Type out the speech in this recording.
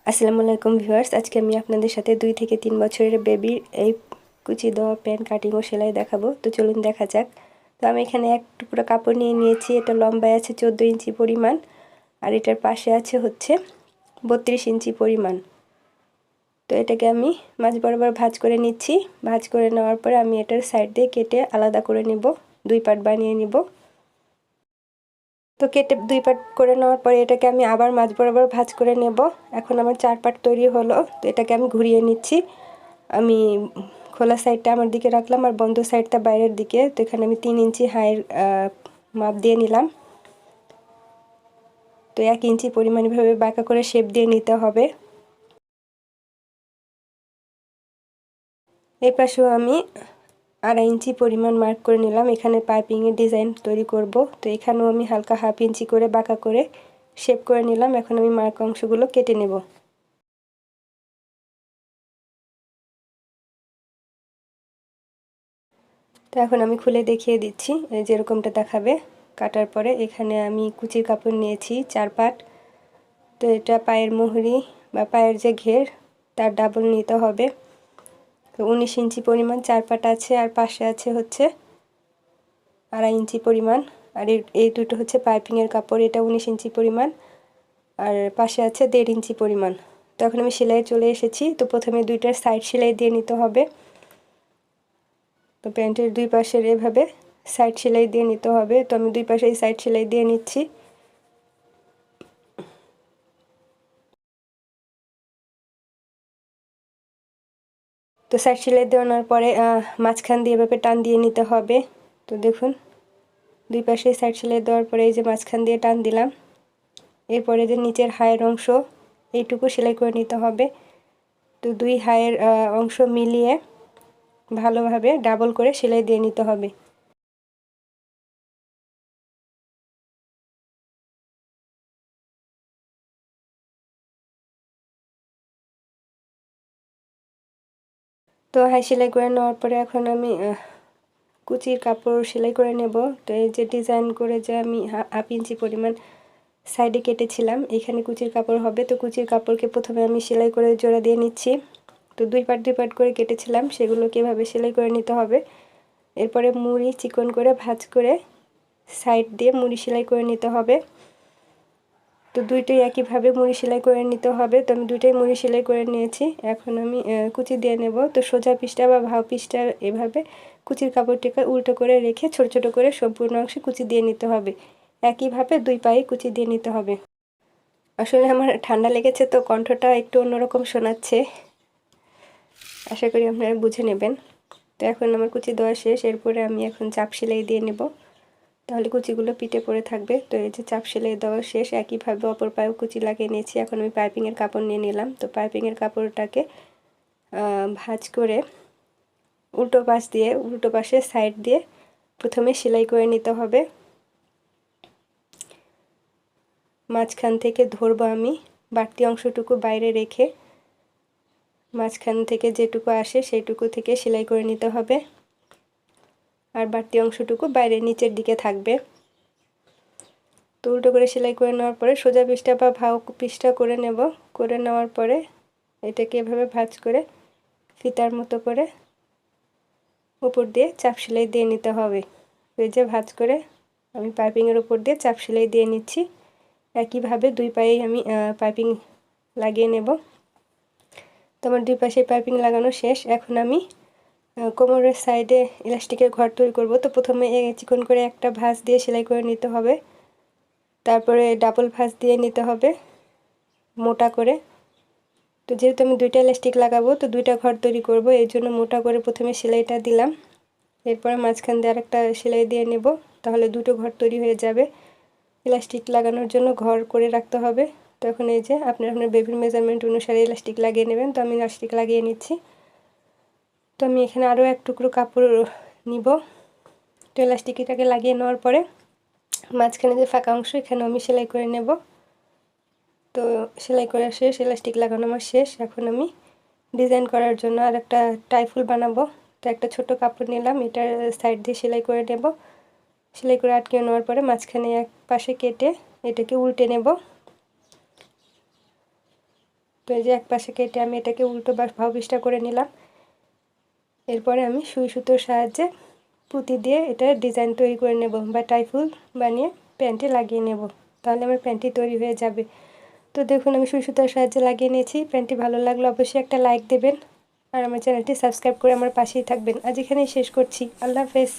আসসালামু আলাইকুম ভিউয়ার্স, আজকে আমি আপনাদের সাথে 2 থেকে 3 বছরের বেবির এই কুচি দেওয়া প্যান্ট কাটিং ও সেলাই দেখাবো। তো চলুন দেখা যাক। তো আমি এখানে এক টুকরো কাপড় নিয়ে নিয়েছি। এটা লম্বায় আছে 14 ইঞ্চি পরিমাণ, আর এটার পাশে আছে হচ্ছে 32 ইঞ্চি পরিমাণ। তো এটাকে আমি মাঝ বরাবর ভাঁজ করে নিচ্ছি। ভাঁজ করে নেওয়ার পরে আমি এটার সাইড দিয়ে কেটে আলাদা করে নিব, 2 পার্ট বানিয়ে নিব। তো কেটে 2 পার্ট করে নেওয়ার পরে এটাকে আমি আবার মাঝ বরাবর ভাঁজ করে নেব। এখন আমার 4 পার্ট তৈরি হলো। তো এটাকে আমি ঘুরিয়ে নিচ্ছি। আমি খোলা সাইডটা আমার দিকে রাখলাম আর বন্ধ সাইডটা বাইরের দিকে। তো এখানে আমি 3 ইঞ্চি হাইয়ের মাপ দিয়ে নিলাম। তো 1 ইঞ্চি পরিমাণভাবে বাঁকা করে শেপ দিয়ে নিতে হবে। এই পাশেও আমি 2.5 ইঞ্চি পরিমাণ মার্ক করে নিলাম। এখানে পাইপিংয়ের ডিজাইন তৈরি করব। তো এখানেও আমি হালকা 1/2 ইঞ্চি করে বাঁকা করে শেপ করে নিলাম। এখন আমি মার্ক অংশগুলো কেটে নেব। তো এখন আমি খুলে দেখিয়ে দিচ্ছি, যেরকমটা দেখাবে। কাটার পরে এখানে আমি কুচির কাপড় নিয়েছি 4 পাট। তো এটা পায়ের মুহুরি বা পায়ের যে ঘের তার ডাবল নিতে হবে। তো 19 ইঞ্চি পরিমাণ 4 পাট আছে, আর পাশে আছে হচ্ছে 2.5 ইঞ্চি পরিমাণ। আর এই দুটো হচ্ছে পাইপিংয়ের কাপড়, এটা 19 ইঞ্চি পরিমাণ, আর পাশে আছে 1.5 ইঞ্চি পরিমাণ। তো এখন আমি সেলাই চলে এসেছি। তো প্রথমে দুইটার সাইড সেলাই দিয়ে নিতে হবে। তো প্যান্টের দুই পাশের এভাবে সাইড সেলাই দিয়ে নিতে হবে। তো আমি দুই পাশেই সাইড সেলাই দিয়ে নিচ্ছি। তো সাইড সেলাই দেওয়ার পরে মাঝখান দিয়ে এভাবে টান দিয়ে নিতে হবে। তো দেখুন, দুই পাশে সাইড সেলাই দেওয়ার পরে এই যে মাঝখান দিয়ে টান দিলাম। এরপরে যে নিচের হায়ের অংশ এইটুকু সেলাই করে নিতে হবে। তো দুই হায়ের অংশ মিলিয়ে ভালোভাবে ডাবল করে সেলাই দিয়ে নিতে হবে। তো হাই সেলাই করে নেওয়ার পরে এখন আমি কুচির কাপড় সেলাই করে নেব। তো এই যে ডিজাইন করে যে আমি 1/2 ইঞ্চি পরিমাণ সাইডে কেটেছিলাম, এখানে কুচির কাপড় হবে। তো কুচির কাপড়কে প্রথমে আমি সেলাই করে জোড়া দিয়ে নিচ্ছি। তো দুই পার্ট করে কেটেছিলাম, সেগুলোকে এভাবে সেলাই করে নিতে হবে। এরপরে মুড়ি চিকন করে ভাঁজ করে সাইড দিয়ে মুড়ি সেলাই করে নিতে হবে। তো দুইটাই একইভাবে মুড়ি সেলাই করে নিতে হবে। তো আমি দুইটাই মুড়ি সেলাই করে নিয়েছি। এখন আমি কুচি দিয়ে নেব। তো সোজা পিসটা বা ভাও পিসটা এভাবে কুচির কাপড়টিকে উল্টো করে রেখে ছোট ছোট করে সম্পূর্ণ অংশে কুচি দিয়ে নিতে হবে। একইভাবে দুই পায়ে কুচি দিয়ে নিতে হবে। আসলে আমার ঠান্ডা লেগেছে, তো কণ্ঠটা একটু অন্যরকম শোনাচ্ছে, আশা করি আপনারা বুঝে নেবেন। তো এখন আমার কুচি দেওয়া শেষ। এরপরে আমি এখন চাপ সেলাই দিয়ে নেব, তাহলে কুচিগুলো পিঠে পড়ে থাকবে। তো এই যে চাপ সেলাই দেওয়া শেষ। একইভাবে অপর পায়েও কুচি লাগিয়ে নিয়েছি। এখন আমি পাইপিংয়ের কাপড় নিয়ে নিলাম। তো পাইপিংয়ের কাপড়টাকে ভাঁজ করে উল্টো পাশে সাইড দিয়ে প্রথমে সেলাই করে নিতে হবে। মাঝখান থেকে ধরবো আমি, বাড়তি অংশটুকু বাইরে রেখে মাঝখান থেকে যেটুকু আসে সেইটুকু থেকে সেলাই করে নিতে হবে, আর বাড়তি অংশটুকু বাইরে নিচের দিকে থাকবে। তো উল্টো করে সেলাই করে নেওয়ার পরে সোজা পিসটা বা ভাও পিসটা করে নেব। করে নেওয়ার পরে এটাকে এভাবে ভাঁজ করে ফিতার মতো করে উপর দিয়ে চাপ সেলাই দিয়ে নিতে হবে। এই যে ভাঁজ করে আমি পাইপিংয়ের উপর দিয়ে চাপ সেলাই দিয়ে নিচ্ছি। একইভাবে দুই পায়েই আমি পাইপিং লাগিয়ে নেব। তো আমার দুই পাশে পাইপিং লাগানো শেষ। এখন আমি কোমরের সাইডে ইলাস্টিকের ঘর তৈরি করব। তো প্রথমে চিকন করে একটা ভাঁজ দিয়ে সেলাই করে নিতে হবে, তারপরে ডাবল ভাঁজ দিয়ে নিতে হবে মোটা করে। তো যেহেতু আমি দুইটা ইলাস্টিক লাগাবো, তো দুইটা ঘর তৈরি করব, এই জন্য মোটা করে প্রথমে সেলাইটা দিলাম। এরপরে মাঝখান দিয়ে আরেকটা সেলাই দিয়ে নেব, তাহলে দুটো ঘর তৈরি হয়ে যাবে। ইলাস্টিক লাগানোর জন্য ঘর করে রাখতে হবে। তো এখন এই যে আপনার বেবির মেজারমেন্ট অনুসারে ইলাস্টিক লাগিয়ে নেবেন। তো আমি ইলাস্টিক লাগিয়ে নিচ্ছি। তো আমি এখানে আরও এক টুকরো কাপড় নিব। তো ইলাস্টিকটাকে লাগিয়ে নেওয়ার পরে মাঝখানে যে ফাঁকা অংশ, এখানে আমি সেলাই করে নেব। তো সেলাই করা শেষ, ইলাস্টিক লাগানো আমার শেষ। এখন আমি ডিজাইন করার জন্য আর একটা টাইফুল বানাবো। তো একটা ছোট কাপড় নিলাম, এটার সাইড দিয়ে সেলাই করে নেব। সেলাই করে আটকে নেওয়ার পরে মাঝখানে এক পাশে কেটে এটাকে উল্টে নেব। তো এই যে এক পাশে কেটে আমি এটাকে উল্টো ভাও বিশটা করে নিলাম। এরপরে আমি সুই সুতোর সাহায্যে পুঁতি দিয়ে এটা ডিজাইন তৈরি করে নেব বা টাইফুল বানিয়ে প্যান্টে লাগিয়ে নেব, তাহলে আমার প্যান্টটি তৈরি হয়ে যাবে। তো দেখুন আমি সুই সুতোর সাহায্যে লাগিয়ে নিয়েছি। প্যান্টটি ভালো লাগলে অবশ্যই একটা লাইক দেবেন আর আমার চ্যানেলটি সাবস্ক্রাইব করে আমার পাশেই থাকবেন। আজ এখানেই শেষ করছি। আল্লাহ হাফেজ।